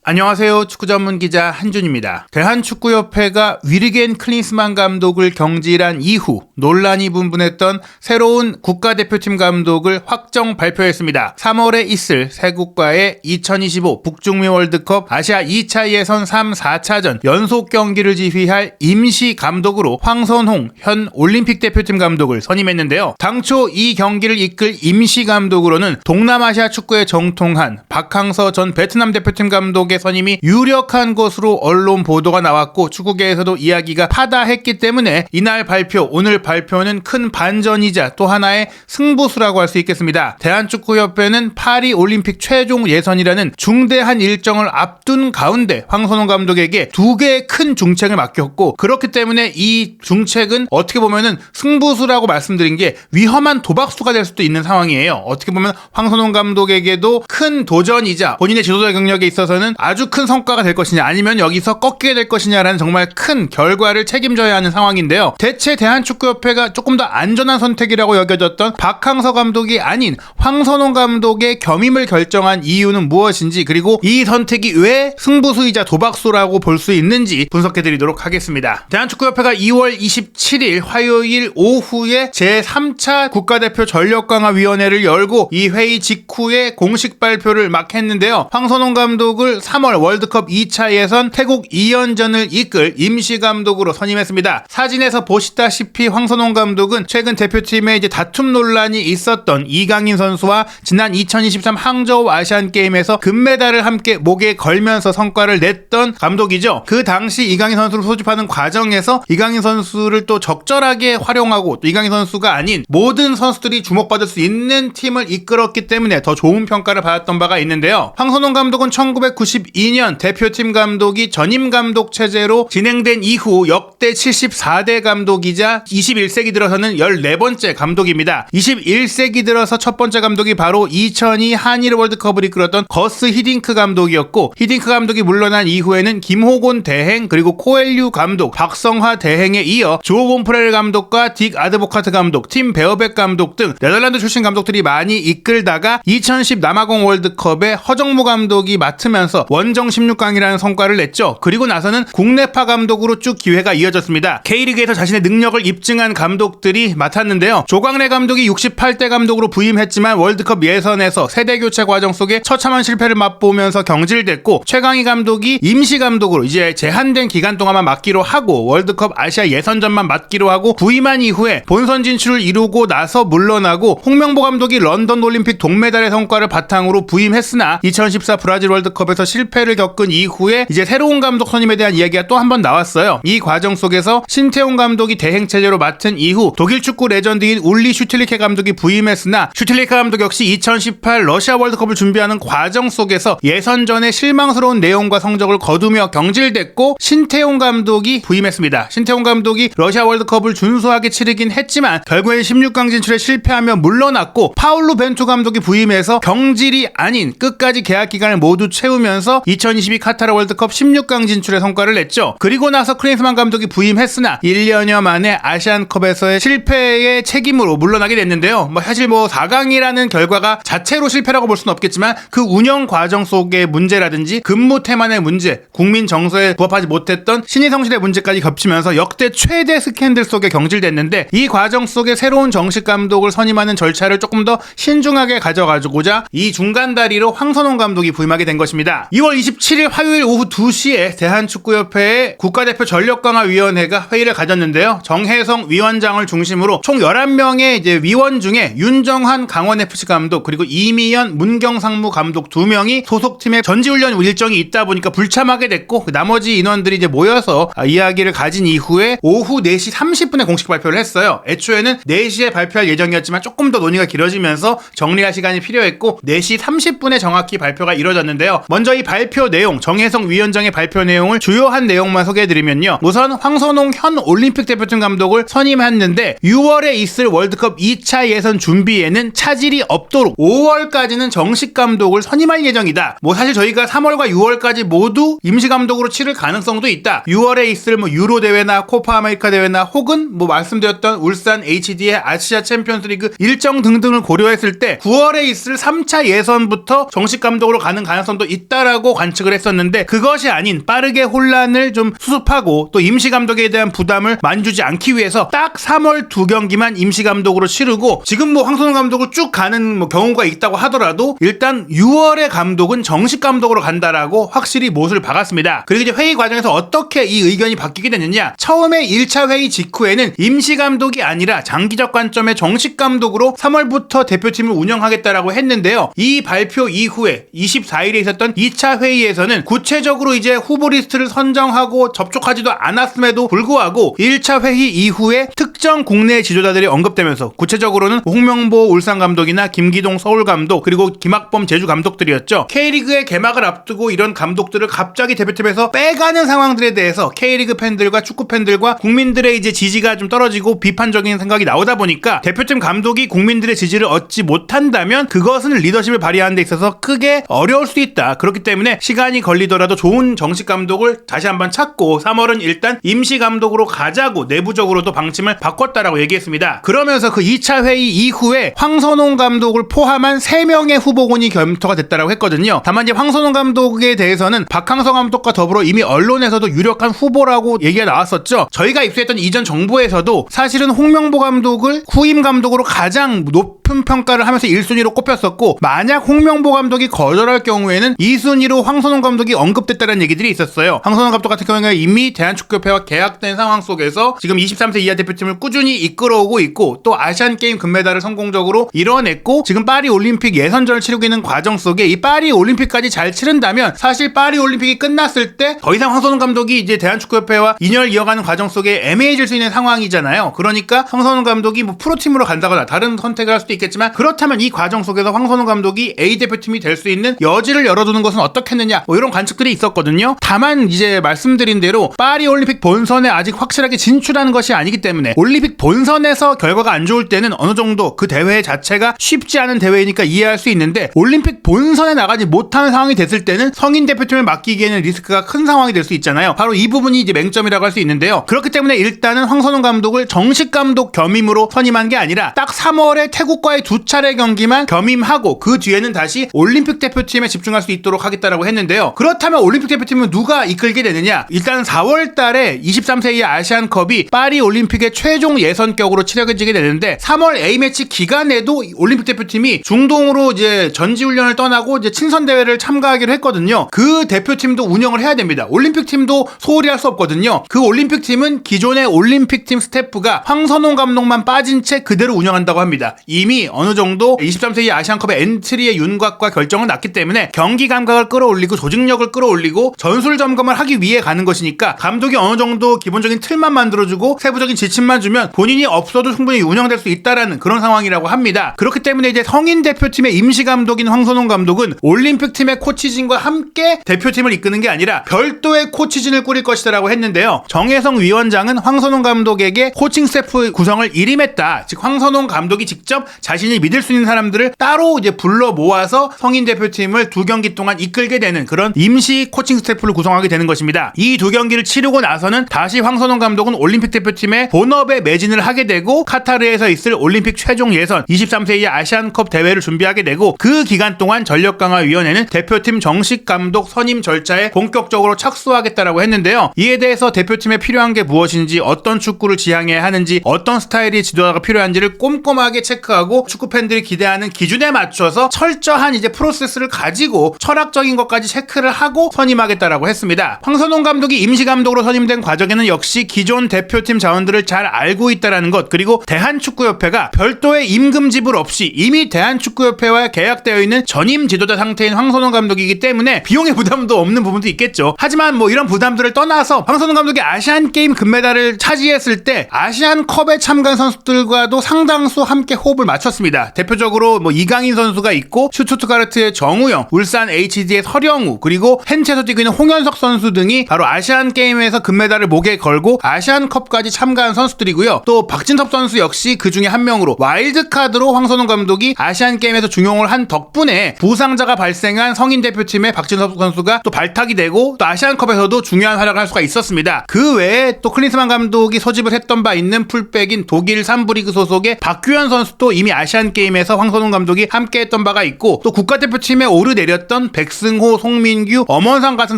안녕하세요. 축구 전문 기자 한준입니다. 대한축구협회가 위르겐 클린스만 감독을 경질한 이후 논란이 분분했던 새로운 국가대표팀 감독을 확정 발표했습니다. 3월에 있을 세 국가의 2025 북중미 월드컵 아시아 2차 예선 3, 4차전 연속 경기를 지휘할 임시 감독으로 황선홍 현 올림픽 대표팀 감독을 선임했는데요. 당초 이 경기를 이끌 임시 감독으로는 동남아시아 축구에 정통한 박항서 전 베트남 대표팀 감독의 선임이 유력한 것으로 언론 보도가 나왔고 축구계에서도 이야기가 파다했기 때문에 이날 발표, 오늘 발표는 큰 반전이자 또 하나의 승부수라고 할 수 있겠습니다. 대한축구협회는 파리 올림픽 최종 예선이라는 중대한 일정을 앞둔 가운데 황선홍 감독에게 두 개의 큰 중책을 맡겼고, 그렇기 때문에 이 중책은 어떻게 보면은 승부수라고 말씀드린 게 위험한 도박수가 될 수도 있는 상황이에요. 어떻게 보면 황선홍 감독에게도 큰 도전이자 본인의 지도자 경력에 있어서는 아주 큰 성과가 될 것이냐, 아니면 여기서 꺾이게 될 것이냐라는 정말 큰 결과를 책임져야 하는 상황인데요. 대체 대한축구협회가 조금 더 안전한 선택이라고 여겨졌던 박항서 감독이 아닌 황선홍 감독의 겸임을 결정한 이유는 무엇인지, 그리고 이 선택이 왜 승부수이자 도박수라고 볼 수 있는지 분석해드리도록 하겠습니다. 대한축구협회가 2월 27일 화요일 오후에 제3차 국가대표 전력강화위원회를 열고 이 회의 직후에 공식 발표를 막 했는데요. 황선홍 감독을 3월 월드컵 2차 예선 태국 2연전을 이끌 임시 감독으로 선임했습니다. 사진에서 보시다시피 황선홍 감독은 최근 대표팀에 다툼 논란이 있었던 이강인 선수와 지난 2023 항저우 아시안게임에서 금메달을 함께 목에 걸면서 성과를 냈던 감독이죠. 그 당시 이강인 선수를 소집하는 과정에서 이강인 선수를 또 적절하게 활용하고, 또 이강인 선수가 아닌 모든 선수들이 주목받을 수 있는 팀을 이끌었기 때문에 더 좋은 평가를 받았던 바가 있는데요. 황선홍 감독은 1992년 대표팀 감독이 전임 감독 체제로 진행된 이후 역대 74대 감독이자 21세기 들어서는 14번째 감독입니다. 21세기 들어서 첫 번째 감독이 바로 2002 한일 월드컵을 이끌었던 거스 히딩크 감독이었고, 히딩크 감독이 물러난 이후에는 김호곤 대행, 그리고 코엘류 감독, 박성화 대행에 이어 조 몬프렐 감독과 딕 아드보카트 감독, 팀 베어백 감독 등 네덜란드 출신 감독들이 많이 이끌다가 2010 남아공 월드컵에 허정무 감독이 맡으면서 원정 16강이라는 성과를 냈죠. 그리고 나서는 국내파 감독으로 쭉 기회가 이어졌습니다. K리그에서 자신의 능력을 입증한 감독들이 맡았는데요. 조광래 감독이 68대 감독으로 부임했지만 월드컵 예선에서 세대교체 과정 속에 처참한 실패를 맛보면서 경질됐고, 최강희 감독이 임시 감독으로 이제 제한된 기간 동안만 맡기로 하고 월드컵 아시아 예선전만 맡기로 하고 부임한 이후에 본선 진출을 이루고 나서 물러나고, 홍명보 감독이 런던 올림픽 동메달의 성과를 바탕으로 부임했으나 2014 브라질 월드컵에서 실패를 겪은 이후에 이제 새로운 감독 선임에 대한 이야기가 또 한 번 나왔어요. 이 과정 속에서 신태용 감독이 대행 체제로 맡은 이후 독일 축구 레전드인 울리 슈틸리케 감독이 부임했으나, 슈틸리케 감독 역시 2018 러시아 월드컵을 준비하는 과정 속에서 예선전에 실망스러운 내용과 성적을 거두며 경질됐고 신태용 감독이 부임했습니다. 신태용 감독이 러시아 월드컵을 준수하게 치르긴 했지만 결국엔 16강 진출에 실패하며 물러났고, 파울루 벤투 감독이 부임해서 경질이 아닌 끝까지 계약 기간을 모두 채우면서 2022 카타르 월드컵 16강 진출의 성과를 냈죠. 그리고 나서 클린스만 감독이 부임했으나 1년여 만에 아시안컵에서의 실패의 책임으로 물러나게 됐는데요. 사실 4강이라는 결과가 자체로 실패라고 볼 수는 없겠지만 그 운영 과정 속의 문제라든지 근무 태만의 문제, 국민 정서에 부합하지 못했던 신의 성실의 문제까지 겹치면서 역대 최대 스캔들 속에 경질됐는데, 이 과정 속에 새로운 정식 감독을 선임하는 절차를 조금 더 신중하게 가져가고자 이 중간 다리로 황선홍 감독이 부임하게 된 것입니다. 2월 27일 화요일 오후 2시에 대한축구협회의 국가대표 전력강화위원회가 회의를 가졌는데요. 정혜성 위원장을 중심으로 총 11명의 이제 위원 중에 윤정한 강원FC 감독, 그리고 이미연 문경상무 감독 2명이 소속팀의 전지훈련 일정이 있다 보니까 불참하게 됐고, 나머지 인원들이 이제 모여서 이야기를 가진 이후에 오후 4시 30분에 공식 발표를 했어요. 애초에는 4시에 발표할 예정이었지만 조금 더 논의가 길어지면서 정리할 시간이 필요했고 4시 30분에 정확히 발표가 이루어졌는데요. 먼저 이 발표 내용, 정혜성 위원장의 발표 내용을 주요한 내용만 소개해드리면요. 우선 황선홍 현 올림픽 대표팀 감독을 선임했는데 6월에 있을 월드컵 2차 예선 준비에는 차질이 없도록 5월까지는 정식 감독을 선임할 예정이다. 사실 저희가 3월과 6월까지 모두 임시 감독으로 치를 가능성도 있다. 6월에 있을 유로 대회나 코파 아메리카 대회나 혹은 말씀드렸던 울산 HD의 아시아 챔피언스리그 일정 등등을 고려했을 때 9월에 있을 3차 예선부터 정식 감독으로 가는 가능성도 있다라는 거라고 관측을 했었는데 그것이 아닌 빠르게 혼란을 좀 수습하고 또 임시감독에 대한 부담을 많이 주지 않기 위해서 딱 3월 2경기만 임시감독으로 치르고 지금 뭐 황선홍 감독을 쭉 가는 뭐 경우가 있다고 하더라도 일단 6월에 감독은 정식 감독으로 간다라고 확실히 못을 박았습니다. 그리고 이제 회의 과정에서 어떻게 이 의견이 바뀌게 됐느냐, 처음에 1차 회의 직후에는 임시감독이 아니라 장기적 관점의 정식 감독으로 3월부터 대표팀을 운영하겠다라고 했는데요. 이 발표 이후에 24일에 있었던 2차 회의에서는 구체적으로 이제 후보 리스트를 선정하고 접촉하지도 않았음에도 불구하고 1차 회의 이후에 특정 국내 지도자들이 언급되면서 구체적으로는 홍명보 울산 감독이나 김기동 서울 감독 그리고 김학범 제주 감독들이었죠. K리그의 개막을 앞두고 이런 감독들을 갑자기 대표팀에서 빼가는 상황들에 대해서 K리그 팬들과 축구 팬들과 국민들의 이제 지지가 좀 떨어지고 비판적인 생각이 나오다 보니까 대표팀 감독이 국민들의 지지를 얻지 못한다면 그것은 리더십을 발휘하는 데 있어서 크게 어려울 수도 있다. 그렇기 때문에 시간이 걸리더라도 좋은 정식 감독을 다시 한번 찾고 3월은 일단 임시 감독으로 가자고 내부적으로도 방침을 바꿨다라고 얘기했습니다. 그러면서 그 2차 회의 이후에 황선홍 감독을 포함한 3명의 후보군이 검토가 됐다라고 했거든요. 다만 이제 황선홍 감독에 대해서는 박항서 감독과 더불어 이미 언론에서도 유력한 후보라고 얘기가 나왔었죠. 저희가 입수했던 이전 정보에서도 사실은 홍명보 감독을 후임 감독으로 가장 높은 평가를 하면서 1순위로 꼽혔었고 만약 홍명보 감독이 거절할 경우에는 2순위로 황선홍 감독이 언급됐다는 얘기들이 있었어요. 황선홍 감독 같은 경우에는 이미 대한축구협회와 계약된 상황 속에서 지금 23세 이하 대표팀을 꾸준히 이끌어오고 있고 또 아시안게임 금메달을 성공적으로 이뤄냈고 지금 파리올림픽 예선전을 치르고 있는 과정 속에 이 파리올림픽까지 잘 치른다면 사실 파리올림픽이 끝났을 때 더 이상 황선홍 감독이 이제 대한축구협회와 인연을 이어가는 과정 속에 애매해질 수 있는 상황이잖아요. 그러니까 황선홍 감독이 뭐 프로팀으로 간다거나 다른 선택을 할 수도 있겠지만 그렇다면 이 과정 속에서 황선홍 감독이 A 대표팀이 될 수 있는 여지를 열어두는 것은 어떻겠느냐 뭐 이런 관측들이 있었거든요. 다만 이제 말씀드린 대로 파리올림픽 본선에 아직 확실하게 진출하는 것이 아니기 때문에 올림픽 본선에서 결과가 안 좋을 때는 어느 정도 그 대회 자체가 쉽지 않은 대회이니까 이해할 수 있는데 올림픽 본선에 나가지 못하는 상황이 됐을 때는 성인 대표팀을 맡기기에는 리스크가 큰 상황이 될 수 있잖아요. 바로 이 부분이 이제 맹점이라고 할 수 있는데요. 그렇기 때문에 일단은 황선홍 감독을 정식 감독 겸임으로 선임한 게 아니라 딱 3월에 태국과의 2차례 경기만 겸임하고 그 뒤에는 다시 올림픽 대표팀에 집중할 수 있도록 하겠다라고 했는데요. 그렇다면 올림픽 대표팀은 누가 이끌게 되느냐? 일단 4월 달에 23세 이하 아시안컵이 파리 올림픽의 최종 예선격으로 치러지게 되는데 3월 A매치 기간에도 올림픽 대표팀이 중동으로 이제 전지훈련을 떠나고 이제 친선 대회를 참가하기로 했거든요. 그 대표팀도 운영을 해야 됩니다. 올림픽 팀도 소홀히 할 수 없거든요. 그 올림픽 팀은 기존의 올림픽 팀 스태프가 황선홍 감독만 빠진 채 그대로 운영한다고 합니다. 이미 어느 정도 23세 이하 아시안컵의 엔트리의 윤곽과 결정은 났기 때문에 경기 감각을 끌어올리고 조직력을 끌어올리고 전술 점검을 하기 위해 가는 것이니까 감독이 어느 정도 기본적인 틀만 만들어주고 세부적인 지침만 주면 본인이 없어도 충분히 운영될 수 있다라는 그런 상황이라고 합니다. 그렇기 때문에 이제 성인 대표팀의 임시 감독인 황선홍 감독은 올림픽 팀의 코치진과 함께 대표팀을 이끄는 게 아니라 별도의 코치진을 꾸릴 것이다라고 했는데요. 정혜성 위원장은 황선홍 감독에게 코칭 스태프 구성을 일임했다. 즉 황선홍 감독이 직접 자신이 믿을 수 있는 사람들을 따로 이제 불러 모아서 성인 대표팀을 2경기 동안 이끌게 되는 그런 임시 코칭 스태프를 구성하게 되는 것입니다. 이 2경기를 치르고 나서는 다시 황선홍 감독은 올림픽 대표팀의 본업에 매진을 하게 되고 카타르에서 있을 올림픽 최종 예선 23세 이하 아시안컵 대회를 준비하게 되고 그 기간 동안 전력강화위원회는 대표팀 정식 감독 선임 절차에 본격적으로 착수하겠다라고 했는데요. 이에 대해서 대표팀에 필요한 게 무엇인지 어떤 축구를 지향해야 하는지 어떤 스타일의 지도자가 필요한지를 꼼꼼하게 체크하고 축구 팬들이 기대하는 기준에 맞춰서 철저한 이제 프로세스를 가지고 철학적인 것까지 체크를 하고 선임하겠다라고 했습니다. 황선홍 감독이 임시 감독으로 선임된 과정에는 역시 기존 대표팀 자원들을 잘 알고 있다라는 것 그리고 대한축구협회가 별도의 임금 지불 없이 이미 대한축구협회와 계약되어 있는 전임 지도자 상태인 황선홍 감독이기 때문에 비용의 부담도 없는 부분도 있겠죠. 하지만 뭐 이런 부담들을 떠나서 황선홍 감독이 아시안게임 금메달을 차지했을 때 아시안컵에 참가한 선수들과도 상당수 함께 호흡을 맞췄습니다. 대표적으로 뭐 이강인 선수가 있고 슈투트가르트의 정우영, 울산 HD의 서령우 그리고 헨체에서 뛰고 있는 홍현석 선수 등이 바로 아시안게임에서 금메달을 목에 걸고 아시안컵까지 참가한 선수들이거든요. 선수들이고요. 또 박진섭 선수 역시 그 중에 한 명으로 와일드카드로 황선홍 감독이 아시안게임에서 중용을 한 덕분에 부상자가 발생한 성인 대표팀의 박진섭 선수가 또 발탁이 되고 또 아시안컵에서도 중요한 활약을 할 수가 있었습니다. 그 외에 또 클린스만 감독이 소집을 했던 바 있는 풀백인 독일 3부 리그 소속의 박규현 선수도 이미 아시안게임에서 황선홍 감독이 함께했던 바가 있고 또 국가대표팀에 오르내렸던 백승호, 송민규, 엄원상 같은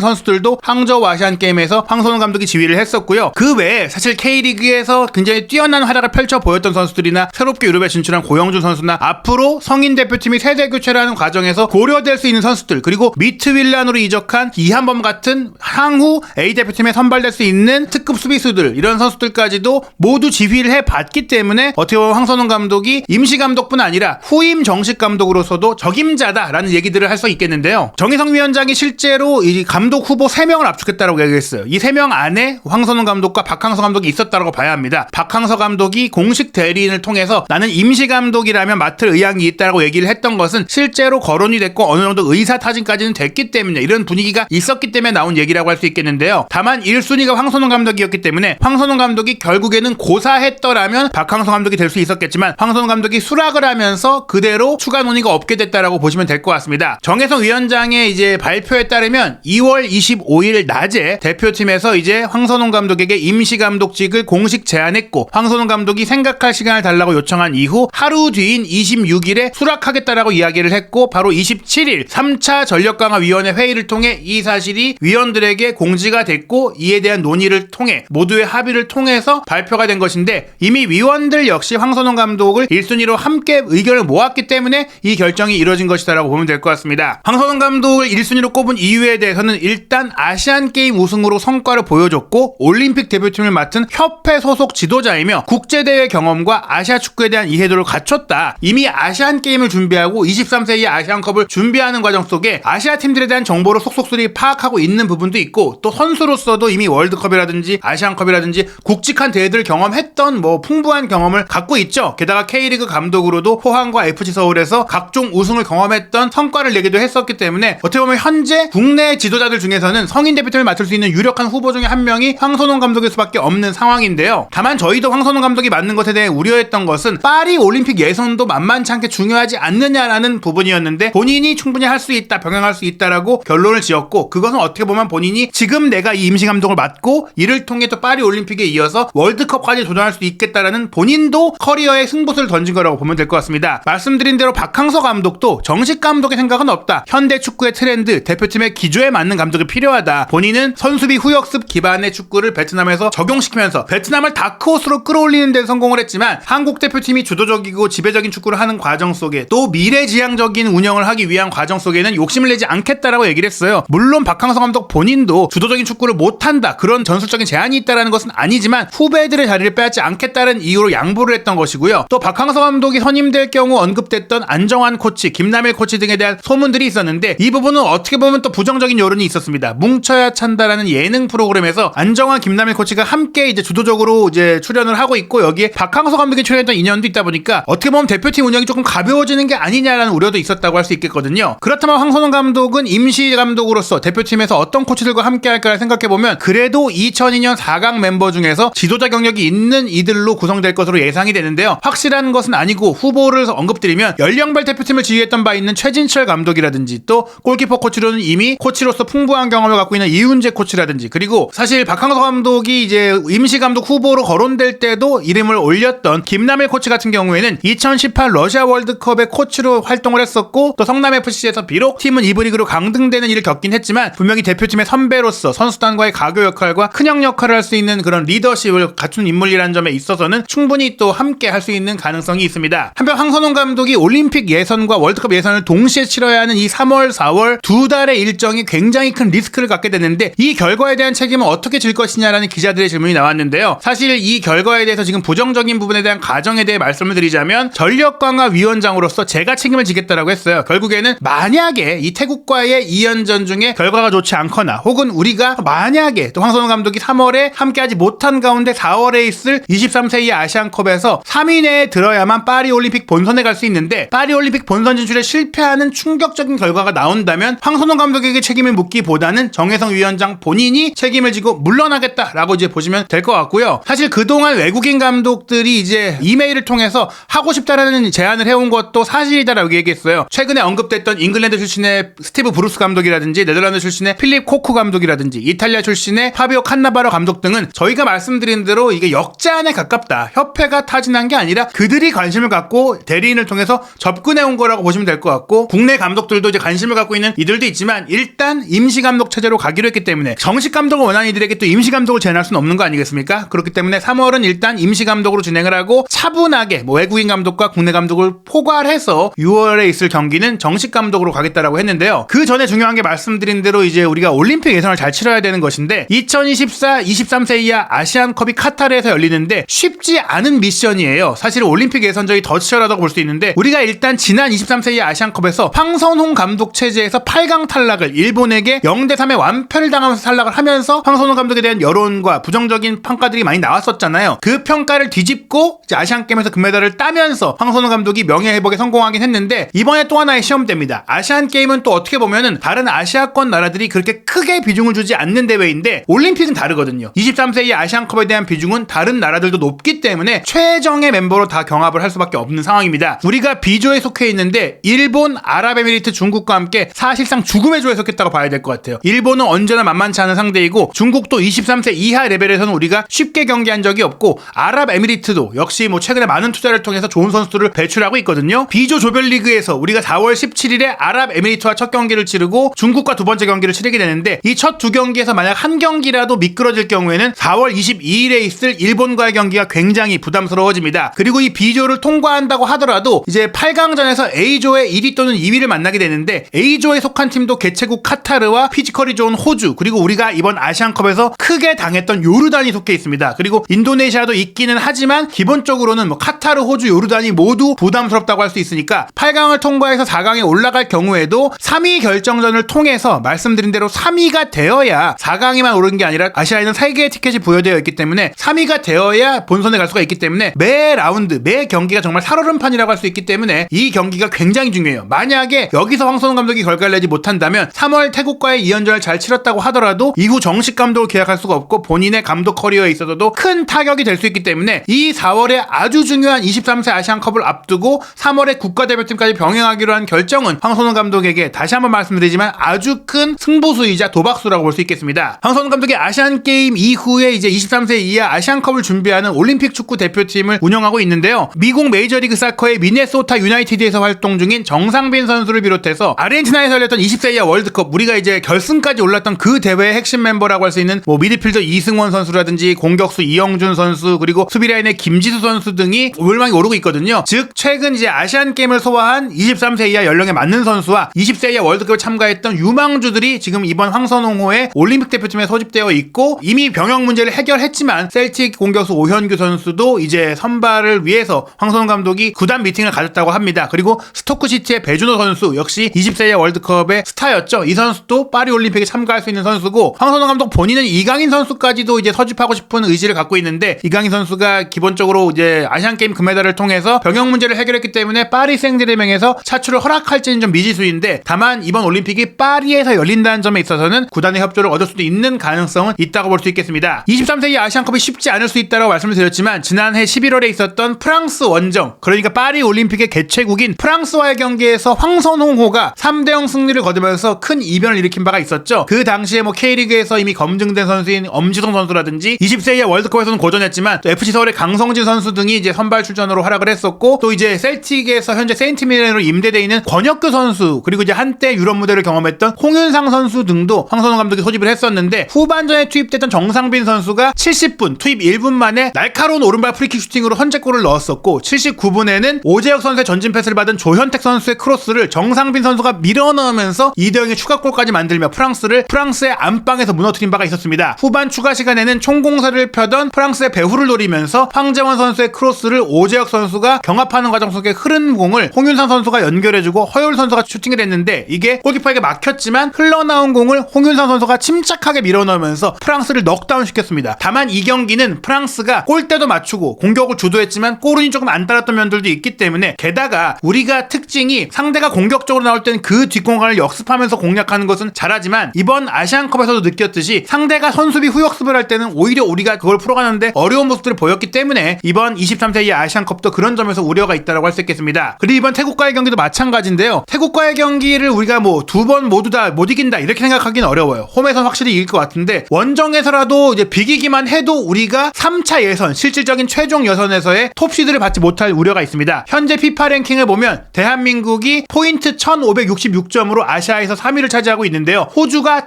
선수들도 항저우 아시안게임에서 황선홍 감독이 지휘를 했었고요. 그 외에 사실 K리그에서 굉장히 뛰어난 활약을 펼쳐 보였던 선수들이나 새롭게 유럽에 진출한 고영준 선수나 앞으로 성인 대표팀이 세대 교체를 하는 과정에서 고려될 수 있는 선수들, 그리고 미트윌란으로 이적한 이한범 같은 향후 A대표팀에 선발될 수 있는 특급 수비수들, 이런 선수들까지도 모두 지휘를 해봤기 때문에 어떻게 보면 황선홍 감독이 임시감독뿐 아니라 후임 정식 감독으로서도 적임자다라는 얘기들을 할 수 있겠는데요. 정희성 위원장이 실제로 이 감독 후보 3명을 압축했다고 얘기했어요. 이 3명 안에 황선홍 감독과 박항서 감독이 있었다고 봐야 합니다. 박항서 감독이 공식 대리인을 통해서 나는 임시감독이라면 맡을 의향이 있다고 얘기를 했던 것은 실제로 거론이 됐고 어느 정도 의사타진까지는 됐기 때문에, 이런 분위기가 있었기 때문에 나온 얘기라고 할 수 있겠는데요. 다만 1순위가 황선홍 감독이었기 때문에 황선홍 감독이 결국에는 고사했더라면 박항서 감독이 될 수 있었겠지만 황선홍 감독이 수락을 하면서 그대로 추가 논의가 없게 됐다라고 보시면 될 것 같습니다. 정혜성 위원장의 이제 발표에 따르면 2월 25일 낮에 대표팀에서 이제 황선홍 감독에게 임시감독직을 공식 제안했고 황선홍 감독이 생각할 시간을 달라고 요청한 이후 하루 뒤인 26일에 수락하겠다라고 이야기를 했고 바로 27일 3차 전력강화위원회 회의를 통해 이 사실이 위원들에게 공지가 됐고 이에 대한 논의를 통해 모두의 합의를 통해서 발표가 된 것인데, 이미 위원들 역시 황선홍 감독을 1순위로 함께 의견을 모았기 때문에 이 결정이 이뤄진 것이다라고 보면 될 것 같습니다. 황선홍 감독을 1순위로 꼽은 이유에 대해서는 일단 아시안게임 우승으로 성과를 보여줬고 올림픽 대표팀을 맡은 협회 소속 지도자이며 국제대회 경험과 아시아 축구에 대한 이해도를 갖췄다. 이미 아시안게임을 준비하고 23세 이하 아시안컵을 준비하는 과정 속에 아시아 팀들에 대한 정보를 속속들이 파악하고 있는 부분도 있고 또 선수로서도 이미 월드컵이라든지 아시안컵이라든지 굵직한 대회들을 경험했던 풍부한 경험을 갖고 있죠. 게다가 K리그 감독으로도 포항과 FC 서울에서 각종 우승을 경험했던 성과를 내기도 했었기 때문에 어떻게 보면 현재 국내 지도자들 중에서는 성인 대표팀을 맡을 수 있는 유력한 후보 중에 한 명이 황선홍 감독일 수밖에 없는 상황인데요. 다만 저희도 황선홍 감독이 맡는 것에 대해 우려했던 것은 파리 올림픽 예선도 만만치 않게 중요하지 않느냐라는 부분이었는데 본인이 충분히 할 수 있다, 병행할 수 있다라고 결론을 지었고, 그것은 어떻게 보면 본인이 지금 내가 이 임시감독을 맡고 이를 통해 또 파리 올림픽에 이어서 월드컵까지 도전할 수 있겠다라는 본인도 커리어의 승부수를 던진 거라고 보면 될 것 같습니다. 말씀드린 대로 박항서 감독도 정식 감독의 생각은 없다. 현대 축구의 트렌드, 대표팀의 기조에 맞는 감독이 필요하다. 본인은 선수비 후역습 기반의 축구를 베트남에서 적용시키면서 베트남을 다크호스로 끌어올리는 데 성공을 했지만 한국 대표팀이 주도적이고 지배적인 축구를 하는 과정 속에 또 미래지향적인 운영을 하기 위한 과정 속에는 욕심을 내지 않겠다라고 얘기를 했어요. 물론 박항서 감독 본인도 주도적인 축구를 못한다, 그런 전술적인 제한이 있다라는 것은 아니지만 후배들의 자리를 빼앗지 않겠다는 이유로 양보를 했던 것이고요. 또 박항서 감독이 선임될 경우 언급됐던 안정환 코치, 김남일 코치 등에 대한 소문들이 있었는데 이 부분은 어떻게 보면 또 부정적인 여론이 있었습니다. 뭉쳐야 찬다라는 예능 프로그램에서 안정환, 김남일 코치가 함께 이제 주도적으로 이제 출연을 하고 있고 여기에 박항서 감독이 출연했던 인연도 있다 보니까 어떻게 보면 대표팀 운영이 조금 가벼워지는 게 아니냐라는 우려도 있었다고 할 수 있겠거든요. 그렇다면 황선홍 감독은 임시 감독으로서 대표팀에서 어떤 코치들과 함께 할까 생각해보면 그래도 2002년 4강 멤버 중에서 지도자 경력이 있는 이들로 구성될 것으로 예상이 되는데요. 확실한 것은 아니고 후보를 언급드리면 연령별 대표팀을 지휘했던 바 있는 최진철 감독이라든지 또 골키퍼 코치로는 이미 코치로서 풍부한 경험을 갖고 있는 이훈재 코치라든지, 그리고 사실 박항서 감독이 이제 임시 감독 후보로 거론될 때도 이름을 올렸던 김남일 코치 같은 경우에는 2018 러시아 월드컵의 코치로 활동을 했었고 또 성남FC에서 비록 팀은 2부 리그로 강등되는 일을 겪긴 했지만 분명히 대표팀의 선배로서 선수단과의 가교 역할과 큰형 역할을 할 수 있는 그런 리더십을 갖춘 인물이라는 점에 있어서는 충분히 또 함께 할 수 있는 가능성이 있습니다. 한편 황선홍 감독이 올림픽 예선과 월드컵 예선을 동시에 치러야 하는 이 3월, 4월 두 달의 일정이 굉장히 큰 리스크를 갖게 됐는데 이 결과에 대한 책임은 어떻게 질 것이냐라는 기자들의 질문이 나왔는데요. 사실 이 결과에 대해서 지금 부정적인 부분에 대한 가정에 대해 말씀을 드리자면 전력강화위원장으로서 제가 책임을 지겠다라고 했어요. 결국에는 만약에 이 태국과의 2연전 중에 결과가 좋지 않거나 혹은 우리가 만약에 또 황선홍 감독이 3월에 함께하지 못한 가운데 4월에 있을 23세 이하 아시안컵에서 3위 내에 들어야만 파리올림픽 본선에 갈 수 있는데 파리올림픽 본선 진출에 실패하는 충격적인 결과가 나온다면 황선홍 감독에게 책임을 묻기보다는 정혜성 위원장 본인이 책임을 지고 물러나겠다라고 이제 보시면 될 것 같고요. 사실 그동안 외국인 감독들이 이제 이메일을 통해서 하고 싶다라는 제안을 해온 것도 사실이다라고 얘기했어요. 최근에 언급됐던 잉글랜드 출신의 스티브 브루스 감독이라든지 네덜란드 출신의 필립 코쿠 감독이라든지 이탈리아 출신의 파비오 칸나바로 감독 등은 저희가 말씀드린 대로 이게 역제안에 가깝다. 협회가 타진한 게 아니라 그들이 관심을 갖고 대리인을 통해서 접근해 온 거라고 보시면 될 것 같고, 국내 감독들도 이제 관심을 갖고 있는 이들도 있지만 일단 임시 감독 체제로 가기로 했기 때문에 정식 감독을 원하는 이들에게 또 임시 감독을 제안할 수는 없는 거 아니겠습니까? 그렇기 때문에 3월은 일단 임시 감독으로 진행을 하고 차분하게 외국인 감독과 국내 감독을 포괄해서 6월에 있을 경기는 정식 감독으로 가겠다라고 했는데요. 그 전에 중요한 게 말씀드린 대로 이제 우리가 올림픽 예선을 잘 치러야 되는 것인데 2024 23세 이하 아시안컵이 카타르에서 열리는데 쉽지 않은 미션이에요. 사실 올림픽 예선전이 더 치열하다고 볼 수 있는데 우리가 일단 지난 23세 이하 아시안컵에서 황선홍 감독 체제에서 8강 탈락을 일본에게 0대3의 완패를 당하면서 탈락을 하면서 황선홍 감독에 대한 여론과 부정적인 평가들이 많이 나왔었잖아요. 그 평가를 뒤집고 이제 아시안게임에서 금메달을 따면서 황선홍 감독이 명예회복에 성공하긴 했는데 이번에 또 하나의 시험대입니다. 아시안게임은 또 어떻게 보면은 다른 아시아권 나라들이 그렇게 크게 비중을 주지 않는 대회인데 올림픽은 다르거든요. 23세 이하 아시안컵에 대한 비중은 다른 나라들도 높기 때문에 최정의 멤버로 다 경합을 할 수밖에 없는 상황입니다. 우리가 B조에 속해 있는데 일본, 아랍에미리트, 중국과 함께 사실상 죽음의 조에 속했다고 봐야 될 것 같아요. 일본은 언제나 만만치 않은 상대이고 중국도 23세 이하 레벨에서는 우리가 쉽게 경기한 적이 없고 아랍에미리트도 역시 최근에 많은 투자를 통해서 좋은 선수들을 배출하고 있거든요. B조 조별리그에서 우리가 4월 17일에 아랍에미리트와 첫 경기를 치르고 중국과 두 번째 경기를 치르게 되는데 이 첫 두 경기에서 만약 한 경기라도 미끄러질 경우에는 4월 22일에 있을 일본과의 경기가 굉장히 부담스러워집니다. 그리고 이 B조를 통과한다고 하더라도 이제 8강전에서 A조의 1위 또는 2위를 만나게 되는데 A조에 속한 팀도 개최국 카타르와 피지컬이 좋은 호주, 그리고 우리가 이번 아시안컵에서 크게 당했던 요르단이 속해 있습니다. 그리고 인도네시아도 있기는 하지만 기본적으로는 카타르, 호주, 요르단이 모두 부담스럽다고 할 수 있으니까 8강을 통과해서 4강에 올라갈 경우에도 3위 결정전을 통해서 말씀드린 대로 3위가 되어야 4강에만 오르는 게 아니라 아시아에는 3개의 티켓이 부여되어 있기 때문에 3위가 되어야 본선에 갈 수가 있기 때문에 매 라운드, 매 경기가 정말 살얼음판이라고 할 수 있기 때문에 이 경기가 굉장히 중요해요. 만약에 여기서 황선홍 감독이 결과를 내지 못한다면 3월 태국과의 2연전을 잘 치렀다고 하더라도 이후 정식 감독을 계약할 수가 없고 본인의 감독 커리어에 있어서도 큰 타격이 될 수 있기 때문에 이 4월에 아주 중요한 23세 아시안컵을 앞두고 3월에 국가대표팀까지 병행하기로 한 결정은 황선홍 감독에게 다시 한번 말씀드리지만 아주 큰 승부수이자 도박수라고 볼 수 있겠습니다. 황선홍 감독이 아시안게임 이후에 이제 23세 이하 아시안컵을 준비하는 올림픽 축구 대표팀을 운영하고 있는데요. 미국 메이저리그 사커의 미네소타 유나이티드에서 활동 중인 정상빈 선수를 비롯해서 아르헨티나에서 열렸던 20세 이하 월드컵, 우리가 이제 결승까지 올랐던 그 대회의 핵심 멤버라고 할 수 있는 미드필더 이승원 선수라든지 공격수 이영준 선수, 그리고 수비라인의 김지수 선수 등이 올망이 오르고 있거든요. 즉 최근 이제 아시안게임을 소화한 23세 이하 연령에 맞는 선수와 20세 이하 월드컵에 참가했던 유망주들이 지금 이번 황선홍호의 올림픽 대표팀에 소집되어 있고 이미 병역 문제를 해결했지만 셀틱 공격수 오현규 선수도 이제 선발을 위해서 황선홍 감독이 구단 미팅을 가졌다고 합니다. 그리고 스토크시티의 배준호 선수 역시 20세 이하 월드컵의 스타였죠. 이 선수도 파리 올림픽에 참가할 수 있는 선수고 황선홍 감독 본인은 이강인 선수까지도 이제 서집하고 싶은 의지를 갖고 있는데 이강인 선수가 기본적으로 이제 아시안게임 금메달을 통해서 병역 문제를 해결했기 때문에 파리 생제르맹에서 차출을 허락할지는 좀 미지수인데 다만 이번 올림픽이 파리에서 열린다는 점에 있어서는 구단의 협조를 얻을 수도 있는 가능성은 있다고 볼 수 있겠습니다. 23세 이하 아시안컵이 쉽지 않을 수 있다고 말씀을 드렸지만 지난해 11월에 있었던 프랑스 원정, 그러니까 파리 올림픽의 개최국인 프랑스와의 경기에서 황선홍호가 3대0 승리를 거두면서 큰 이변을 일으킨 바가 있었죠. 그 당시에 K리그에서 이미 검증된 선수인 엄지성 선수라든지 20세 이하 월드컵에서는 고전했지만 또 FC 서울의 강성진 선수 등이 이제 선발 출전으로 활약을 했었고 또 이제 셀틱에서 현재 세인트미렌으로 임대되어 있는 권혁규 선수, 그리고 이제 한때 유럽 무대를 경험했던 홍윤상 선수 등도 황선홍 감독이 소집을 했었는데 후반전에 투입됐던 정상빈 선수가 70분 투입 1분 만에 날카로운 오른발 프리킥 슈팅으로 선제골을 넣었었고 79분에는 오재혁 선수의 전진 패스를 받은 조현택 선수의 크로스를 정상빈 선수가 밀어넣으면서 2대0의 추가골까지 만들며 프랑스의 안방에서 무너뜨린 바가 있었습니다. 후반 추가 시간에는 총공세를 펴던 프랑스의 배후를 노리면서 황재원 선수의 크로스를 오재혁 선수가 경합하는 과정 속에 흐른 공을 홍윤상 선수가 연결해주고 허율 선수가 슈팅을 했는데 이게 골키퍼에게 막혔지만 흘러나온 공을 홍윤상 선수가 침착하게 밀어넣으면서 프랑스를 넉다운 시켰습니다. 다만 이 경기는 프랑스가 골대도 맞추고 공격을 주도했지만 골운이 조금 안 따랐던 면들도 있기 때문에, 게다가 우리가 특징이 상대가 공격적으로 나올 때는 그 뒷공간을 역습하면서 공략하는 것은 잘하지만 이번 아시안컵에서도 느꼈듯이 상대가 선수비 후역습을 할 때는 오히려 우리가 그걸 풀어가는 하는데 어려운 모습들을 보였기 때문에 이번 23세 이하 아시안컵도 그런 점에서 우려가 있다고 할 수 있겠습니다. 그리고 이번 태국과의 경기도 마찬가지인데요. 태국과의 경기를 우리가 뭐 두 번 모두 다 못 이긴다 이렇게 생각하기는 어려워요. 홈에선 확실히 이길 것 같은데 원정에서라도 이제 비기기만 해도 우리가 3차 예선, 실질적인 최종 예선에서의 톱시드를 받지 못할 우려가 있습니다. 현재 피파 랭킹을 보면 대한민국이 포인트 1566점으로 아시아에서 3위를 차지하고 있는데요. 호주가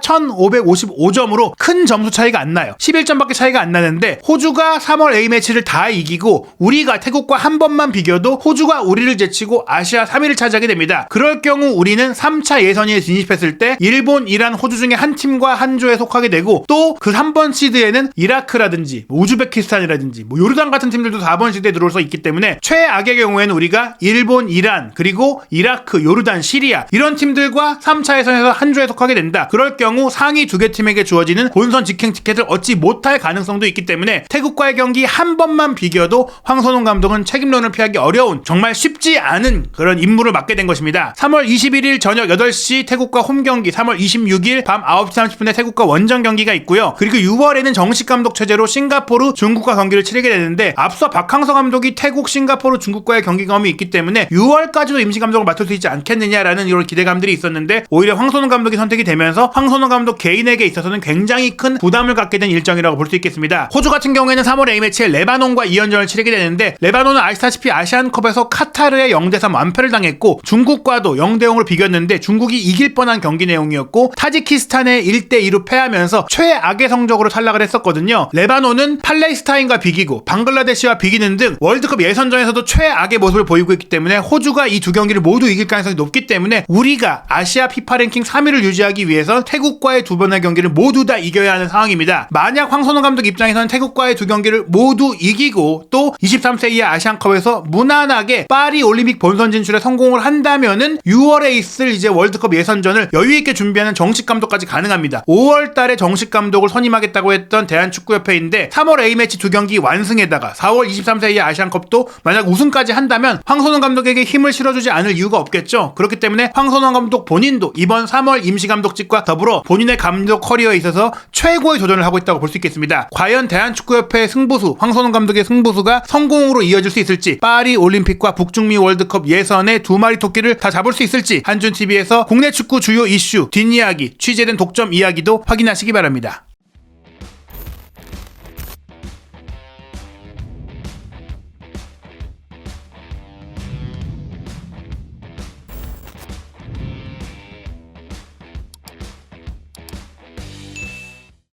1555점으로 큰 점수 차이가 안 나요. 11점밖에 차이가 안 나는데 호주가 3월 A매치를 다 이기고 우리가 태국과 한 번만 비겨도 호주가 우리를 제치고 아시아 3위를 차지하게 됩니다. 그럴 경우 우리는 3차 예선에 진입했을 때 일본, 이란, 호주 중에 한 팀과 한 조에 속하게 되고 또 그 3번 시드에는 이라크라든지 우즈베키스탄이라든지 요르단 같은 팀들도 4번 시드에 들어올 수 있기 때문에 최악의 경우에는 우리가 일본, 이란, 그리고 이라크, 요르단, 시리아 이런 팀들과 3차 예선에서 한 조에 속하게 된다. 그럴 경우 상위 2개 팀에게 주어지는 본선 직행 티켓을 얻지 못할 가능성도 있기 때문에 태국과의 경기 한 번만 비겨도 황선홍 감독은 책임론을 피하기 어려운 정말 쉽지 않은 그런 임무를 맡게 된 것입니다. 3월 21일 저녁 8시 태국과 홈 경기, 3월 26일 밤 9시 30분에 태국과 원정 경기가 있고요. 그리고 6월에는 정식 감독 체제로 싱가포르, 중국과 경기를 치르게 되는데 앞서 박항서 감독이 태국, 싱가포르, 중국과의 경기 경험이 있기 때문에 6월까지도 임시 감독을 맡을 수 있지 않겠느냐라는 이런 기대감들이 있었는데 오히려 황선홍 감독이 선택이 되면서 황선홍 감독 개인에게 있어서는 굉장히 큰 부담을 갖게 된 일정이라고 볼 수 있겠습니다. 호주 같은 경우에는 3월 A매치에 레바논과 2연전을 치르게 되는데 레바논은 아시다시피 아시안컵에서 카타르에 0대3 완패를 당했고 중국과도 0대0으로 비겼는데 중국이 이길 뻔한 경기 내용이었고 타지키스탄에 1대2로 패하면서 최악의 성적으로 탈락을 했었거든요. 레바논은 팔레스타인과 비기고 방글라데시와 비기는 등 월드컵 예선전에서도 최악의 모습을 보이고 있기 때문에 호주가 이 두 경기를 모두 이길 가능성이 높기 때문에 우리가 아시아 피파 랭킹 3위를 유지하기 위해서 태국과의 두 번의 경기를 모두 다 이겨야 하는 상황입니다. 만약 황선홍 감독 입장에서는 태국과의 두 경기를 모두 이기고 또 23세 이하 아시안컵에서 무난하게 파리 올림픽 본선 진출에 성공을 한다면은 6월에 있을 이제 월드컵 예선전을 여유있게 준비하는 정식 감독까지 가능합니다. 5월 달에 정식 감독을 선임하겠다고 했던 대한축구협회인데 3월 A매치 두 경기 완승에다가 4월 23세 이하 아시안컵도 만약 우승까지 한다면 황선홍 감독에게 힘을 실어주지 않을 이유가 없겠죠. 그렇기 때문에 황선홍 감독 본인도 이번 3월 임시감독직과 더불어 본인의 감독 커리어에 있어서 최고의 도전을 하고 있다고 볼 수 있겠습니다. 과연 대한축구협회의 승부수, 황선홍 감독의 승부수가 성공으로 이어질 수 있을지, 파리 올림픽과 북중미 월드컵 예선의 두 마리 토끼를 다 잡을 수 있을지 한준TV에서 국내 축구 주요 이슈, 뒷이야기, 취재된 독점 이야기도 확인하시기 바랍니다.